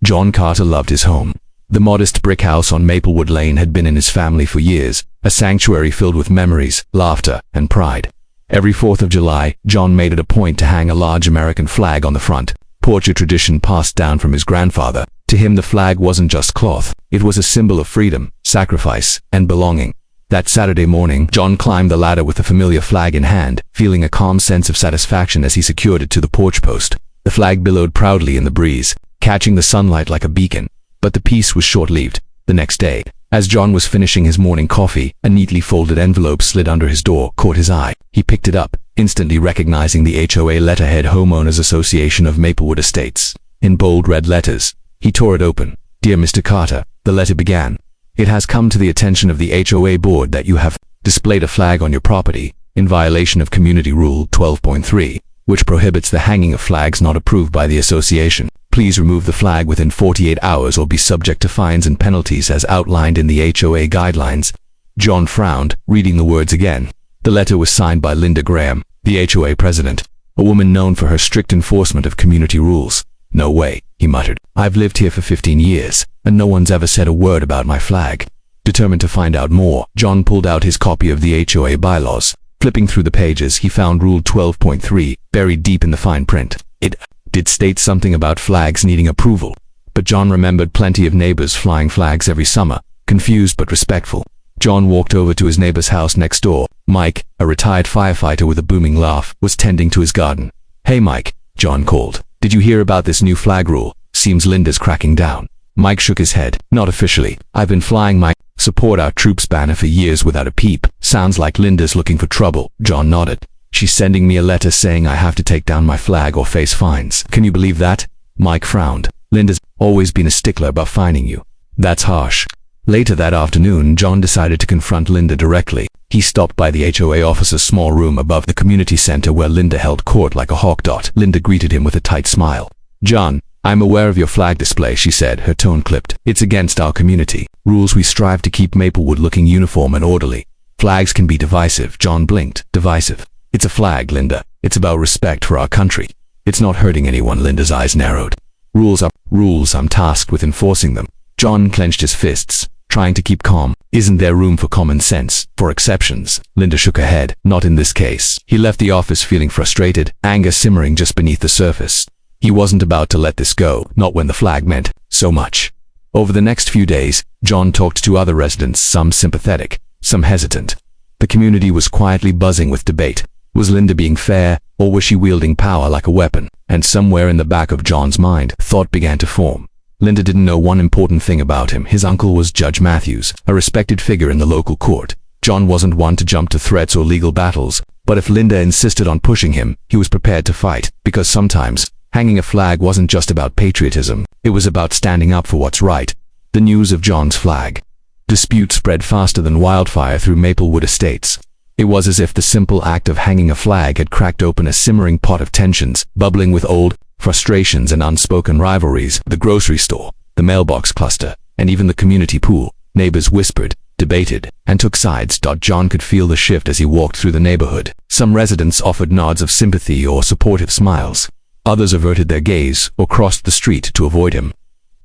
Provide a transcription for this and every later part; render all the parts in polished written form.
John Carter loved his home. The modest brick house on Maplewood Lane had been in his family for years, a sanctuary filled with memories, laughter, and pride. Every 4th of July, John made it a point to hang a large American flag on the front porch, a tradition passed down from his grandfather. To him, the flag wasn't just cloth. It was a symbol of freedom, sacrifice, and belonging. That Saturday morning, John climbed the ladder with the familiar flag in hand, feeling a calm sense of satisfaction as he secured it to the porch post. The flag billowed proudly in the breeze, catching the sunlight like a beacon. But the peace was short-lived. The next day, as John was finishing his morning coffee, a neatly folded envelope slid under his door, caught his eye. He picked it up, instantly recognizing the HOA letterhead, Homeowners Association of Maplewood Estates. In bold red letters, he tore it open. "Dear Mr. Carter," the letter began. "It has come to the attention of the HOA board that you have displayed a flag on your property in violation of Community Rule 12.3, which prohibits the hanging of flags not approved by the association. Please remove the flag within 48 hours or be subject to fines and penalties as outlined in the HOA guidelines." John frowned, reading the words again. The letter was signed by Linda Graham, the HOA president, a woman known for her strict enforcement of community rules. "No way," he muttered. "I've lived here for 15 years, and no one's ever said a word about my flag." Determined to find out more, John pulled out his copy of the HOA bylaws. Flipping through the pages, he found Rule 12.3 buried deep in the fine print. It did state something about flags needing approval, but John remembered plenty of neighbors flying flags every summer, confused but respectful. John walked over to his neighbor's house next door. Mike, a retired firefighter with a booming laugh, was tending to his garden. "Hey Mike," John called. "Did you hear about this new flag rule? Seems Linda's cracking down." Mike shook his head. "Not officially. I've been flying my Support Our Troops banner for years without a peep. Sounds like Linda's looking for trouble." John nodded. "She's sending me a letter saying I have to take down my flag or face fines. Can you believe that?" Mike frowned. "Linda's always been a stickler about fining you." "That's harsh." Later that afternoon, John decided to confront Linda directly. He stopped by the HOA office's small room above the community center where Linda held court like a hawk dot. Linda greeted him with a tight smile. "John, I'm aware of your flag display," she said, her tone clipped. "It's against our community rules. We strive to keep Maplewood looking uniform and orderly. Flags can be divisive." John blinked. "Divisive? It's a flag, Linda. It's about respect for our country. It's not hurting anyone." Linda's eyes narrowed. Rules are rules. I'm tasked with enforcing them." John clenched his fists, trying to keep calm. "Isn't there room for common sense, for exceptions?" Linda shook her head. "Not in this case." He left the office feeling frustrated, anger simmering just beneath the surface. He wasn't about to let this go, not when the flag meant so much. Over the next few days, John talked to other residents, some sympathetic, some hesitant. The community was quietly buzzing with debate. Was Linda being fair, or was she wielding power like a weapon? And somewhere in the back of John's mind, thought began to form. Linda didn't know one important thing about him. His uncle was Judge Matthews, a respected figure in the local court. John wasn't one to jump to threats or legal battles, but if Linda insisted on pushing him, he was prepared to fight, because sometimes hanging a flag wasn't just about patriotism, it was about standing up for what's right. The news of John's flag dispute spread faster than wildfire through Maplewood Estates. It was as if the simple act of hanging a flag had cracked open a simmering pot of tensions, bubbling with old frustrations and unspoken rivalries. The grocery store, the mailbox cluster, and even the community pool. Neighbors whispered, debated, and took sides. John could feel the shift as he walked through the neighborhood. Some residents offered nods of sympathy or supportive smiles. Others averted their gaze or crossed the street to avoid him.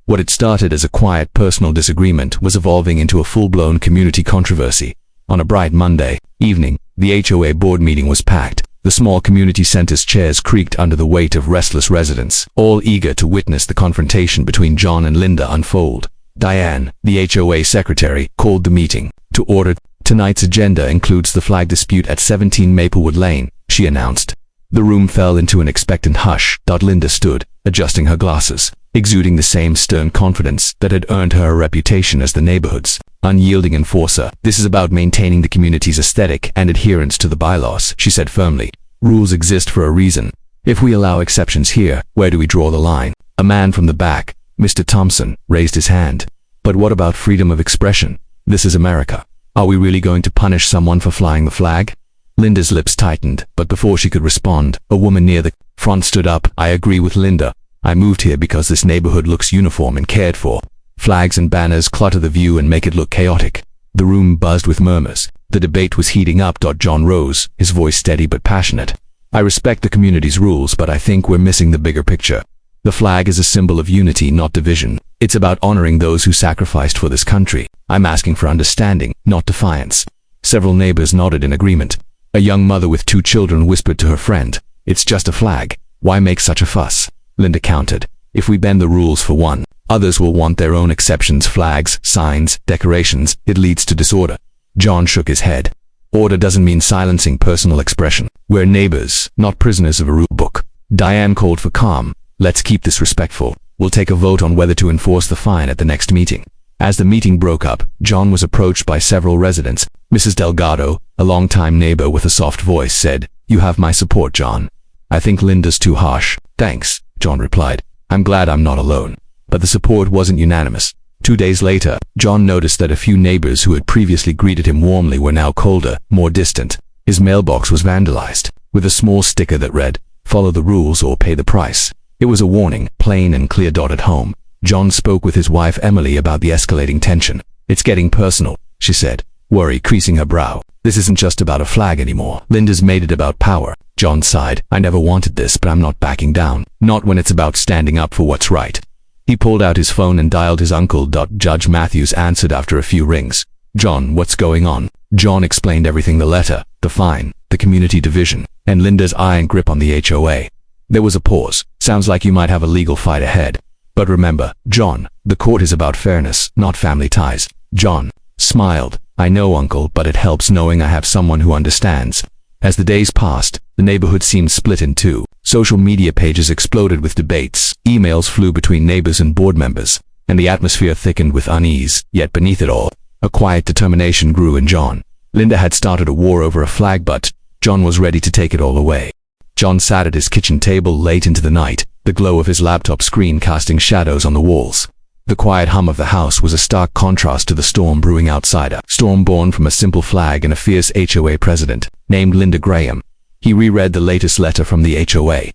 What had started as a quiet personal disagreement was evolving into a full-blown community controversy. On a bright Monday evening, the HOA board meeting was packed. The small community center's chairs creaked under the weight of restless residents, all eager to witness the confrontation between John and Linda unfold. Diane, the HOA secretary, called the meeting to order. "Tonight's agenda includes the flag dispute at 17 Maplewood Lane," she announced. The room fell into an expectant hush. Linda stood, adjusting her glasses, exuding the same stern confidence that had earned her a reputation as the neighborhood's unyielding enforcer. "This is about maintaining the community's aesthetic and adherence to the bylaws," she said firmly. "Rules exist for a reason. If we allow exceptions here, where do we draw the line?" A man from the back, Mr. Thompson, raised his hand. "But what about freedom of expression? This is America. Are we really going to punish someone for flying the flag?" Linda's lips tightened, but before she could respond, a woman near the front stood up. "I agree with Linda. I moved here because this neighborhood looks uniform and cared for. Flags and banners clutter the view and make it look chaotic." The room buzzed with murmurs. The debate was heating up. John rose, his voice steady but passionate. "I respect the community's rules, but I think we're missing the bigger picture. The flag is a symbol of unity, not division. It's about honoring those who sacrificed for this country. I'm asking for understanding, not defiance." Several neighbors nodded in agreement. A young mother with 2 children whispered to her friend, "It's just a flag. Why make such a fuss?" Linda countered, "If we bend the rules for one, others will want their own exceptions, flags, signs, decorations. It leads to disorder." John shook his head. "Order doesn't mean silencing personal expression. We're neighbors, not prisoners of a rule book." Diane called for calm. "Let's keep this respectful. We'll take a vote on whether to enforce the fine at the next meeting." As the meeting broke up, John was approached by several residents. Mrs. Delgado, a longtime neighbor with a soft voice, said, "You have my support, John." "I think Linda's too harsh." "Thanks," John replied. "I'm glad I'm not alone." But the support wasn't unanimous. 2 days later, John noticed that a few neighbors who had previously greeted him warmly were now colder, more distant. His mailbox was vandalized, with a small sticker that read, "Follow the rules or pay the price." It was a warning, plain and clear. At home, John spoke with his wife Emily about the escalating tension. "It's getting personal," she said, worry creasing her brow. "This isn't just about a flag anymore. Linda's made it about power." John sighed. "I never wanted this, but I'm not backing down. Not when it's about standing up for what's right." He pulled out his phone and dialed his uncle. Judge Matthews answered after a few rings. "John, what's going on?" John explained everything: the letter, the fine, the community division, and Linda's iron grip on the HOA. There was a pause. "Sounds like you might have a legal fight ahead. But remember, John, the court is about fairness, not family ties." John smiled. "I know, Uncle, but it helps knowing I have someone who understands." As the days passed, the neighborhood seemed split in two. Social media pages exploded with debates. Emails flew between neighbors and board members, and the atmosphere thickened with unease. Yet beneath it all, a quiet determination grew in John. Linda had started a war over a flag, but John was ready to take it all away. John sat at his kitchen table late into the night, the glow of his laptop screen casting shadows on the walls. The quiet hum of the house was a stark contrast to the storm brewing outside, a storm born from a simple flag and a fierce HOA president, named Linda Graham. He reread the latest letter from the HOA.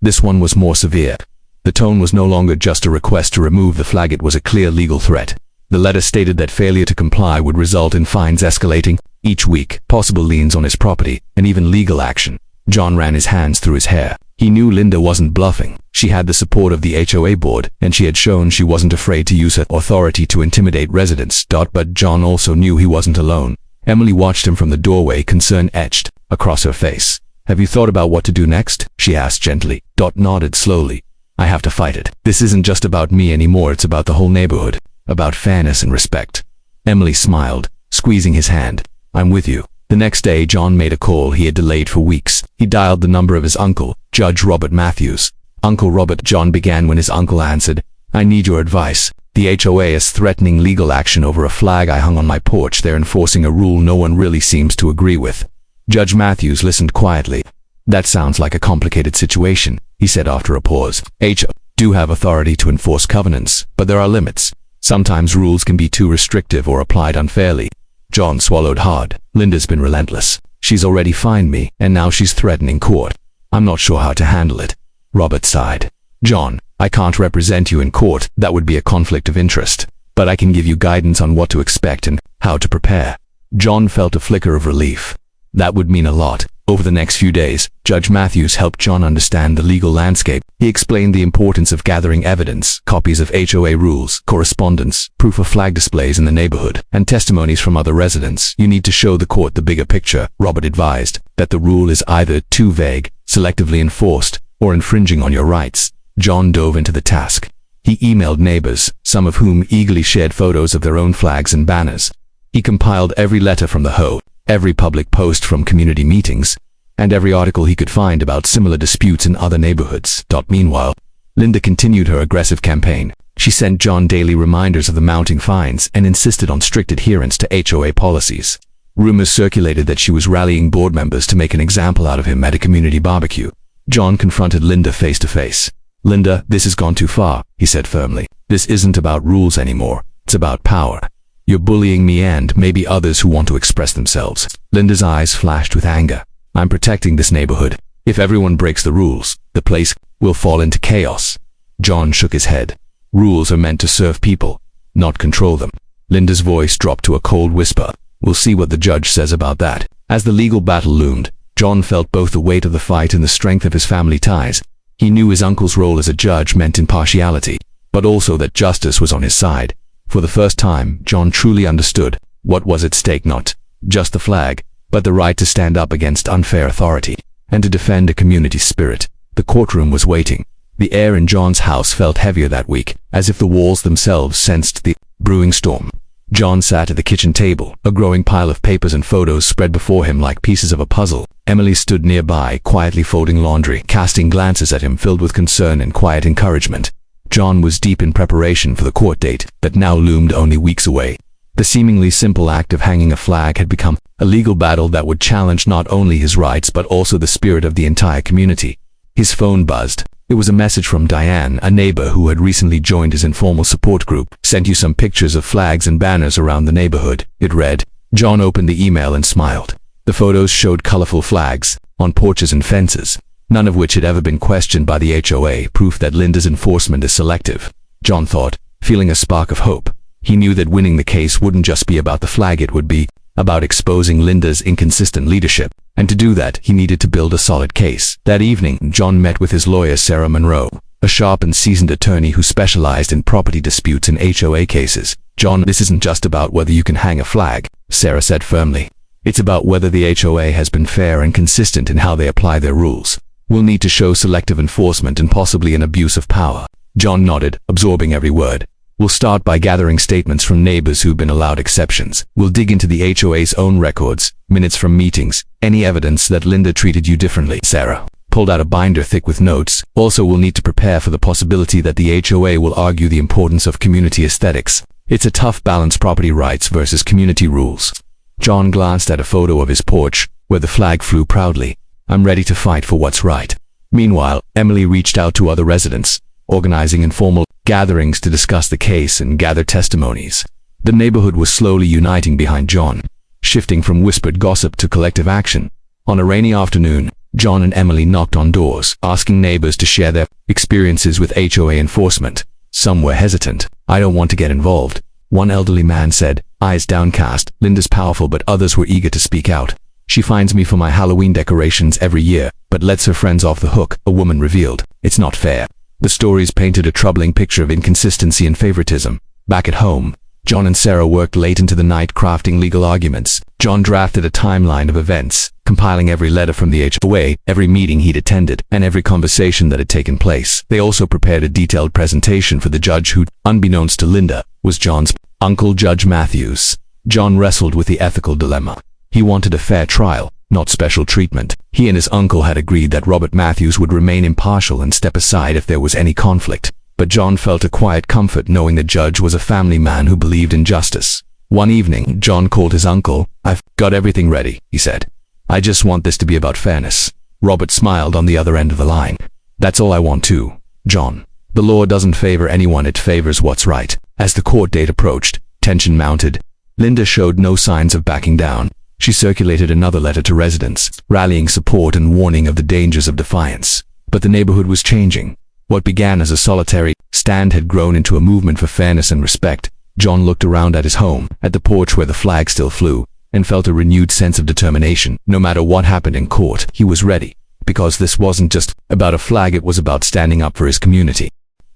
This one was more severe. The tone was no longer just a request to remove the flag, it was a clear legal threat. The letter stated that failure to comply would result in fines escalating each week, possible liens on his property, and even legal action. John ran his hands through his hair. He knew Linda wasn't bluffing. She had the support of the HOA board, and she had shown she wasn't afraid to use her authority to intimidate residents. But John also knew he wasn't alone. Emily watched him from the doorway, concern etched across her face. "Have you thought about what to do next?" she asked gently. Nodded slowly. "I have to fight it. This isn't just about me anymore, it's about the whole neighborhood. About fairness and respect." Emily smiled, squeezing his hand. "I'm with you." The next day, John made a call he had delayed for weeks. He dialed the number of his uncle, Judge Robert Matthews. "Uncle Robert," John began when his uncle answered. "I need your advice. The HOA is threatening legal action over a flag I hung on my porch. They're enforcing a rule no one really seems to agree with." Judge Matthews listened quietly. "That sounds like a complicated situation," he said after a pause. "HOA do have authority to enforce covenants, but there are limits. Sometimes rules can be too restrictive or applied unfairly." John swallowed hard. "Linda's been relentless. She's already fined me, and now she's threatening court. I'm not sure how to handle it." Robert sighed. "John, I can't represent you in court. That would be a conflict of interest. But I can give you guidance on what to expect and how to prepare." John felt a flicker of relief. That would mean a lot. Over the next few days, Judge Matthews helped John understand the legal landscape. He explained the importance of gathering evidence, copies of HOA rules, correspondence, proof of flag displays in the neighborhood, and testimonies from other residents. "You need to show the court the bigger picture," Robert advised, "that the rule is either too vague, selectively enforced, or infringing on your rights." John dove into the task. He emailed neighbors, some of whom eagerly shared photos of their own flags and banners. He compiled every letter from the HOA, every public post from community meetings, and every article he could find about similar disputes in other neighborhoods. Meanwhile, Linda continued her aggressive campaign. She sent John daily reminders of the mounting fines and insisted on strict adherence to HOA policies. Rumors circulated that she was rallying board members to make an example out of him at a community barbecue. John confronted Linda face to face. "Linda, this has gone too far," he said firmly. "This isn't about rules anymore. It's about power. You're bullying me and maybe others who want to express themselves." Linda's eyes flashed with anger. "I'm protecting this neighborhood. If everyone breaks the rules, the place will fall into chaos." John shook his head. "Rules are meant to serve people, not control them." Linda's voice dropped to a cold whisper. "We'll see what the judge says about that." As the legal battle loomed, John felt both the weight of the fight and the strength of his family ties. He knew his uncle's role as a judge meant impartiality, but also that justice was on his side. For the first time, John truly understood what was at stake: not just the flag, but the right to stand up against unfair authority and to defend a community spirit. The courtroom was waiting. The air in John's house felt heavier that week, as if the walls themselves sensed the brewing storm. John sat at the kitchen table, a growing pile of papers and photos spread before him like pieces of a puzzle. Emily stood nearby, quietly folding laundry, casting glances at him filled with concern and quiet encouragement. John was deep in preparation for the court date that now loomed only weeks away. The seemingly simple act of hanging a flag had become a legal battle that would challenge not only his rights but also the spirit of the entire community. His phone buzzed. It was a message from Diane, a neighbor who had recently joined his informal support group. "Sent you some pictures of flags and banners around the neighborhood," it read. John opened the email and smiled. The photos showed colorful flags on porches and fences, none of which had ever been questioned by the HOA, proof that Linda's enforcement is selective. John thought, feeling a spark of hope. He knew that winning the case wouldn't just be about the flag, it would be about exposing Linda's inconsistent leadership. And to do that, he needed to build a solid case. That evening, John met with his lawyer, Sarah Monroe, a sharp and seasoned attorney who specialized in property disputes and HOA cases. "John, this isn't just about whether you can hang a flag," Sarah said firmly. "It's about whether the HOA has been fair and consistent in how they apply their rules. We'll need to show selective enforcement and possibly an abuse of power." John nodded, absorbing every word. "We'll start by gathering statements from neighbors who've been allowed exceptions. We'll dig into the HOA's own records, minutes from meetings, any evidence that Linda treated you differently." Sarah pulled out a binder thick with notes. "Also, we'll need to prepare for the possibility that the HOA will argue the importance of community aesthetics. It's a tough balance: property rights versus community rules." John glanced at a photo of his porch, where the flag flew proudly. "I'm ready to fight for what's right." Meanwhile, Emily reached out to other residents, organizing informal gatherings to discuss the case and gather testimonies. The neighborhood was slowly uniting behind John, shifting from whispered gossip to collective action. On a rainy afternoon, John and Emily knocked on doors, asking neighbors to share their experiences with HOA enforcement. Some were hesitant. "I don't want to get involved," one elderly man said, eyes downcast. "Linda's powerful," but others were eager to speak out. "She finds me for my Halloween decorations every year, but lets her friends off the hook," a woman revealed. "It's not fair." The stories painted a troubling picture of inconsistency and favoritism. Back at home, John and Sarah worked late into the night crafting legal arguments. John drafted a timeline of events, compiling every letter from the HOA, every meeting he'd attended, and every conversation that had taken place. They also prepared a detailed presentation for the judge who, unbeknownst to Linda, was John's uncle, Judge Matthews. John wrestled with the ethical dilemma. He wanted a fair trial, not special treatment. He and his uncle had agreed that Robert Matthews would remain impartial and step aside if there was any conflict. But John felt a quiet comfort knowing the judge was a family man who believed in justice. One evening, John called his uncle. "I've got everything ready," he said. "I just want this to be about fairness." Robert smiled on the other end of the line. "That's all I want too, John. The law doesn't favor anyone, it favors what's right." As the court date approached, tension mounted. Linda showed no signs of backing down. She circulated another letter to residents, rallying support and warning of the dangers of defiance. But the neighborhood was changing. What began as a solitary stand had grown into a movement for fairness and respect. John looked around at his home, at the porch where the flag still flew, and felt a renewed sense of determination. No matter what happened in court, he was ready. Because this wasn't just about a flag, it was about standing up for his community.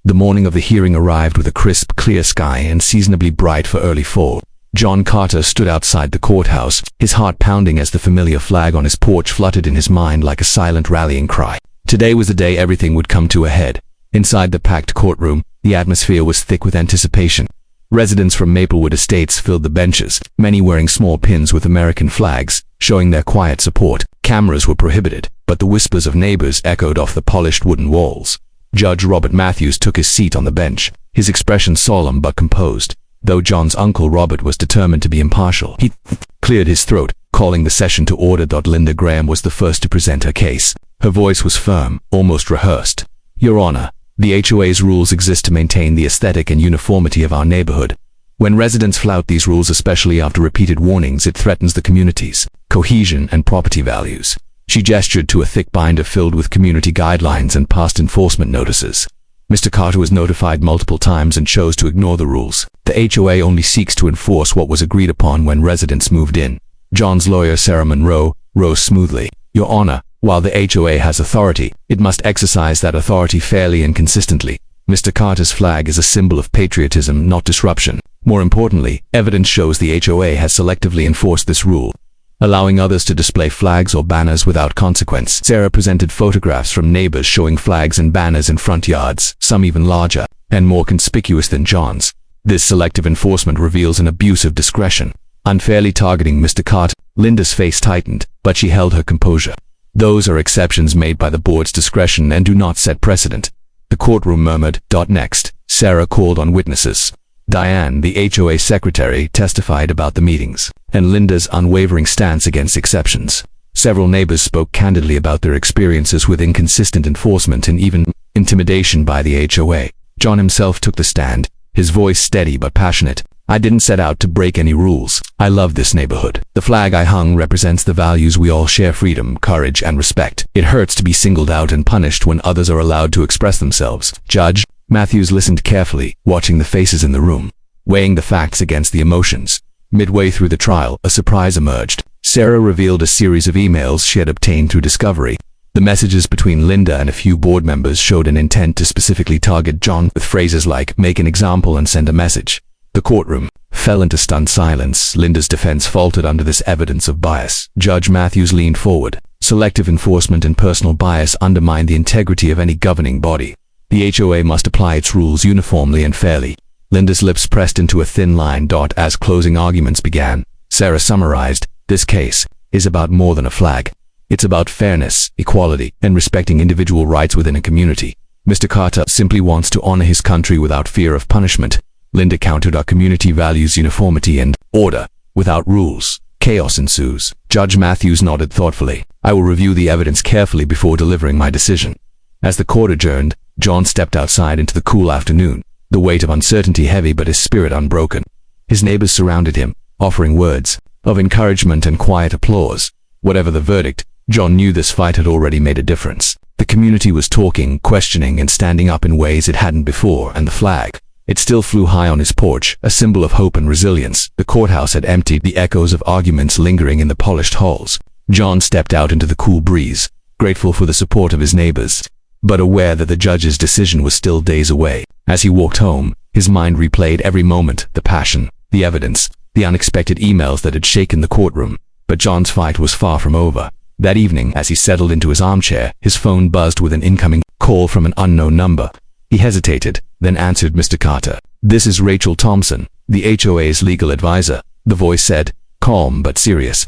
The morning of the hearing arrived with a crisp, clear sky and seasonably bright for early fall. John Carter stood outside the courthouse, his heart pounding as the familiar flag on his porch fluttered in his mind like a silent rallying cry. Today was the day everything would come to a head. Inside the packed courtroom, the atmosphere was thick with anticipation. Residents from Maplewood Estates filled the benches, many wearing small pins with American flags, showing their quiet support. Cameras were prohibited, but the whispers of neighbors echoed off the polished wooden walls. Judge Robert Matthews took his seat on the bench, his expression solemn but composed. Though John's uncle Robert was determined to be impartial, he cleared his throat, calling the session to order. Linda Graham was the first to present her case. Her voice was firm, almost rehearsed. "Your Honor, the HOA's rules exist to maintain the aesthetic and uniformity of our neighborhood. When residents flout these rules, especially after repeated warnings, it threatens the community's cohesion and property values." She gestured to a thick binder filled with community guidelines and past enforcement notices. Mr. Carter was notified multiple times and chose to ignore the rules. The HOA only seeks to enforce what was agreed upon when residents moved in. John's lawyer, Sarah Monroe, rose smoothly. "Your Honor, While the HOA has authority, it must exercise that authority fairly and consistently. Mr. Carter's flag is a symbol of patriotism, not disruption. More importantly, evidence shows the HOA has selectively enforced this rule, allowing others to display flags or banners without consequence. Sarah presented photographs from neighbors showing flags and banners in front yards, some even larger and more conspicuous than John's. This selective enforcement reveals an abuse of discretion, unfairly targeting Mr. Carter. Linda's face tightened, but she held her composure. Those are exceptions made by the board's discretion and do not set precedent. The courtroom murmured. Next, Sarah called on witnesses. Diane, the HOA secretary, testified about the meetings and Linda's unwavering stance against exceptions. Several neighbors spoke candidly about their experiences with inconsistent enforcement and even intimidation by the HOA. John himself took the stand, his voice steady but passionate. I didn't set out to break any rules. I love this neighborhood. The flag I hung represents the values we all share: freedom, courage, and respect. It hurts to be singled out and punished when others are allowed to express themselves. Judge Matthews listened carefully, watching the faces in the room, weighing the facts against the emotions. Midway through the trial, a surprise emerged. Sarah revealed a series of emails she had obtained through discovery. The messages between Linda and a few board members showed an intent to specifically target John, with phrases like "make an example" and "send a message." The courtroom fell into stunned silence. Linda's defense faltered under this evidence of bias. Judge Matthews leaned forward. Selective enforcement and personal bias undermine the integrity of any governing body. The HOA must apply its rules uniformly and fairly. Linda's lips pressed into a thin line. As closing arguments began, Sarah summarized, "This case is about more than a flag. It's about fairness, equality, and respecting individual rights within a community. Mr. Carter simply wants to honor his country without fear of punishment." Linda countered, "Our community values uniformity and order. Without rules, chaos ensues." Judge Matthews nodded thoughtfully. "I will review the evidence carefully before delivering my decision." As the court adjourned, John stepped outside into the cool afternoon, the weight of uncertainty heavy but his spirit unbroken. His neighbors surrounded him, offering words of encouragement and quiet applause. Whatever the verdict, John knew this fight had already made a difference. The community was talking, questioning, and standing up in ways it hadn't before, and the flag, it still flew high on his porch, a symbol of hope and resilience. The courthouse had emptied, the echoes of arguments lingering in the polished halls. John stepped out into the cool breeze, grateful for the support of his neighbors, but aware that the judge's decision was still days away. As he walked home, his mind replayed every moment, the passion, the evidence, the unexpected emails that had shaken the courtroom. But John's fight was far from over. That evening, as he settled into his armchair, his phone buzzed with an incoming call from an unknown number. He hesitated, then answered. "Mr. Carter, this is Rachel Thompson, the HOA's legal advisor," the voice said, calm but serious.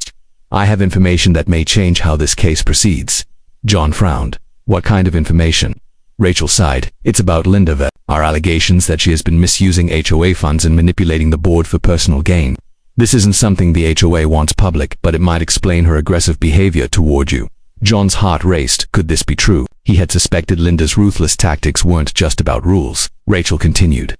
"I have information that may change how this case proceeds." John frowned. "What kind of information?" Rachel sighed. "It's about Linda Ve. Our allegations that she has been misusing HOA funds and manipulating the board for personal gain. This isn't something the HOA wants public, but it might explain her aggressive behavior toward you." John's heart raced. Could this be true? He had suspected Linda's ruthless tactics weren't just about rules. Rachel continued,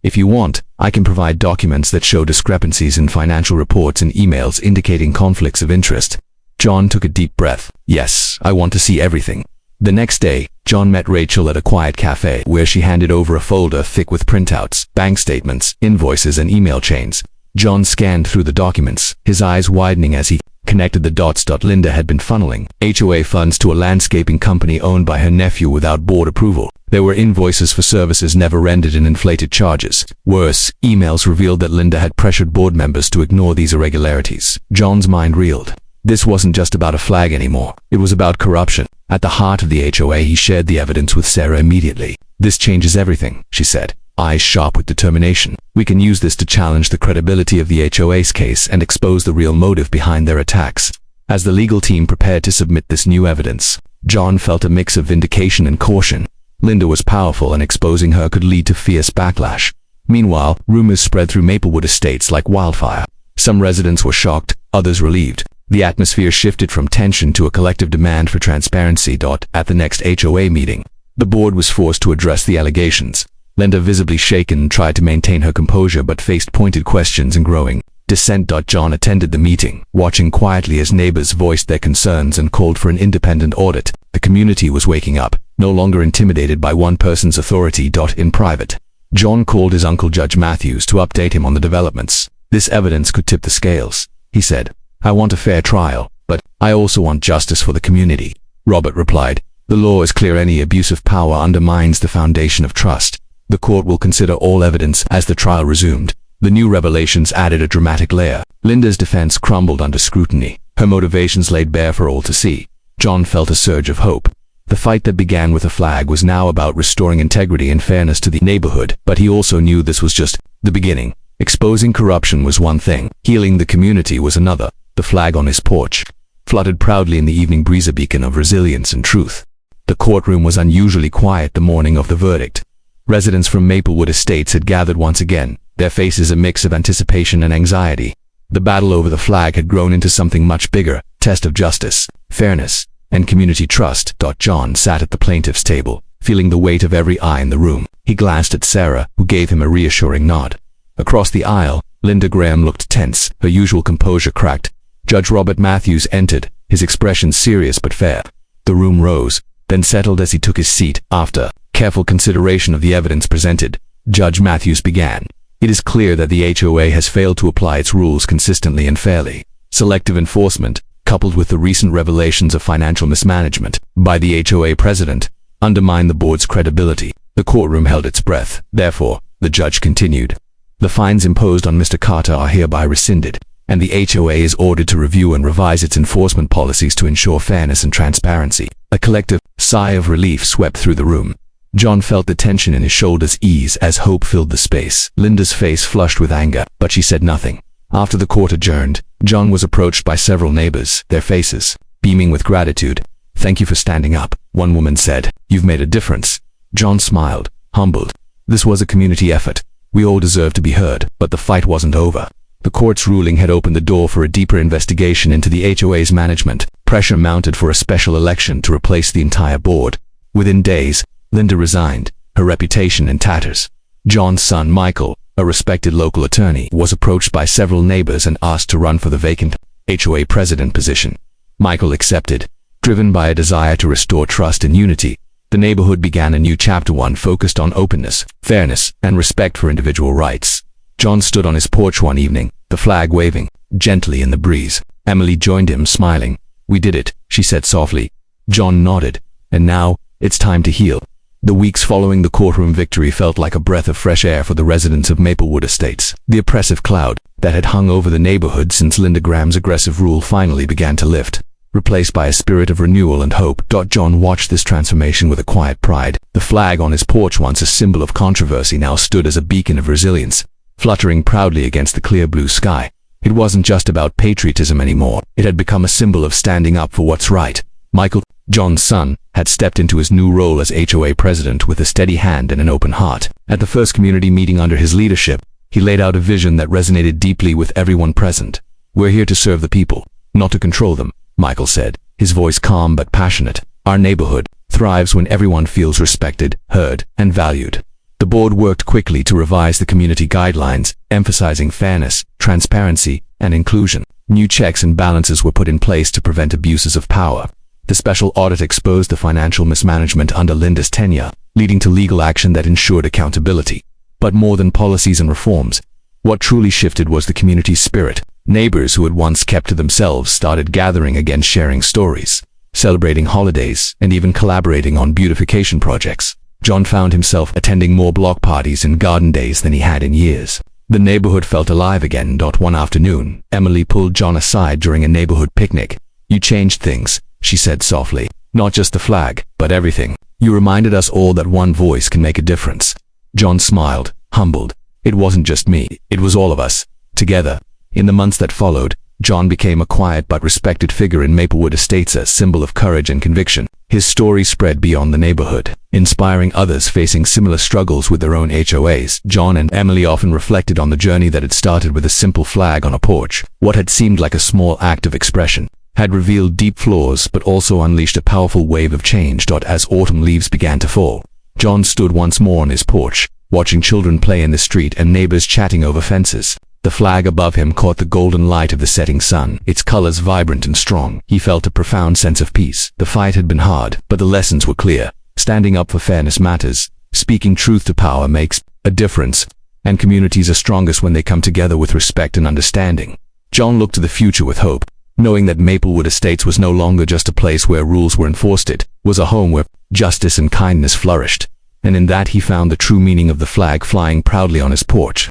"If you want, I can provide documents that show discrepancies in financial reports and emails indicating conflicts of interest." John took a deep breath. "Yes, I want to see everything." The next day, John met Rachel at a quiet cafe where she handed over a folder thick with printouts, bank statements, invoices, and email chains. John scanned through the documents, his eyes widening as he connected the dots. Linda had been funneling HOA funds to a landscaping company owned by her nephew without board approval. There were invoices for services never rendered and inflated charges. Worse, emails revealed that Linda had pressured board members to ignore these irregularities. John's mind reeled. This wasn't just about a flag anymore. It was about corruption. At the heart of the HOA, he shared the evidence with Sarah immediately. "This changes everything," she said, eyes sharp with determination. "We can use this to challenge the credibility of the HOA's case and expose the real motive behind their attacks." As the legal team prepared to submit this new evidence, John felt a mix of vindication and caution. Linda was powerful, and exposing her could lead to fierce backlash. Meanwhile, rumors spread through Maplewood Estates like wildfire. Some residents were shocked, others relieved. The atmosphere shifted from tension to a collective demand for transparency. At the next HOA meeting, the board was forced to address the allegations. Linda, visibly shaken, tried to maintain her composure but faced pointed questions and growing dissent. John attended the meeting, watching quietly as neighbors voiced their concerns and called for an independent audit. The community was waking up, no longer intimidated by one person's authority. In private, John called his uncle Judge Matthews to update him on the developments. "This evidence could tip the scales," he said. "I want a fair trial, but I also want justice for the community." Robert replied. "The law is clear. Any abuse of power undermines the foundation of trust. The court will consider all evidence." As the trial resumed, the new revelations added a dramatic layer. Linda's defense crumbled under scrutiny, her motivations laid bare for all to see. John felt a surge of hope. The fight that began with a flag was now about restoring integrity and fairness to the neighborhood, but he also knew this was just the beginning. Exposing corruption was one thing, healing the community was another. The flag on his porch fluttered proudly in the evening breeze, a beacon of resilience and truth. The courtroom was unusually quiet the morning of the verdict. Residents from Maplewood Estates had gathered once again, their faces a mix of anticipation and anxiety. The battle over the flag had grown into something much bigger, test of justice, fairness, and community trust. John sat at the plaintiff's table, feeling the weight of every eye in the room. He glanced at Sarah, who gave him a reassuring nod. Across the aisle, Linda Graham looked tense, her usual composure cracked. Judge Robert Matthews entered, his expression serious but fair. The room rose, then settled as he took his seat. After careful consideration of the evidence presented, Judge Matthews began. "It is clear that the HOA has failed to apply its rules consistently and fairly. Selective enforcement, coupled with the recent revelations of financial mismanagement by the HOA president, undermine the board's credibility." The courtroom held its breath. Therefore, the judge continued, "The fines imposed on Mr. Carter are hereby rescinded, and the HOA is ordered to review and revise its enforcement policies to ensure fairness and transparency." A collective sigh of relief swept through the room. John felt the tension in his shoulders ease as hope filled the space. Linda's face flushed with anger, but she said nothing. After the court adjourned, John was approached by several neighbors, their faces beaming with gratitude. "Thank you for standing up," one woman said. "You've made a difference." John smiled, humbled. This was a community effort. We all deserve to be heard, but the fight wasn't over. The court's ruling had opened the door for a deeper investigation into the HOA's management. Pressure mounted for a special election to replace the entire board. Within days, Linda resigned, her reputation in tatters. John's son, Michael, a respected local attorney, was approached by several neighbors and asked to run for the vacant HOA president position. Michael accepted, driven by a desire to restore trust and unity. The neighborhood began a new chapter, one focused on openness, fairness, and respect for individual rights. John stood on his porch one evening, the flag waving gently in the breeze. Emily joined him, smiling. "We did it," she said softly. John nodded. "And now, it's time to heal." The weeks following the courtroom victory felt like a breath of fresh air for the residents of Maplewood Estates. The oppressive cloud that had hung over the neighborhood since Linda Graham's aggressive rule finally began to lift, replaced by a spirit of renewal and hope. John watched this transformation with a quiet pride. The flag on his porch, once a symbol of controversy, now stood as a beacon of resilience, fluttering proudly against the clear blue sky. It wasn't just about patriotism anymore. It had become a symbol of standing up for what's right. Michael, John's son, had stepped into his new role as HOA president with a steady hand and an open heart. At the first community meeting under his leadership, he laid out a vision that resonated deeply with everyone present. "We're here to serve the people, not to control them," Michael said, his voice calm but passionate. "Our neighborhood thrives when everyone feels respected, heard, and valued." The board worked quickly to revise the community guidelines, emphasizing fairness, transparency, and inclusion. New checks and balances were put in place to prevent abuses of power. The special audit exposed the financial mismanagement under Linda's tenure, leading to legal action that ensured accountability. But more than policies and reforms, what truly shifted was the community's spirit. Neighbors who had once kept to themselves started gathering again, sharing stories, celebrating holidays, and even collaborating on beautification projects. John found himself attending more block parties and garden days than he had in years. The neighborhood felt alive again. One afternoon, Emily pulled John aside during a neighborhood picnic. "You changed things," she said softly. "Not just the flag, but everything. You reminded us all that one voice can make a difference." John smiled, humbled. "It wasn't just me, it was all of us, together." In the months that followed, John became a quiet but respected figure in Maplewood Estates, a symbol of courage and conviction. His story spread beyond the neighborhood, inspiring others facing similar struggles with their own HOAs. John and Emily often reflected on the journey that had started with a simple flag on a porch. What had seemed like a small act of expression had revealed deep flaws but also unleashed a powerful wave of change. As autumn leaves began to fall, John stood once more on his porch, watching children play in the street and neighbors chatting over fences. The flag above him caught the golden light of the setting sun, its colors vibrant and strong. He felt a profound sense of peace. The fight had been hard, but the lessons were clear. Standing up for fairness matters. Speaking truth to power makes a difference. And communities are strongest when they come together with respect and understanding. John looked to the future with hope. knowing that Maplewood Estates was no longer just a place where rules were enforced. It was a home where justice and kindness flourished, and in that he found the true meaning of the flag flying proudly on his porch.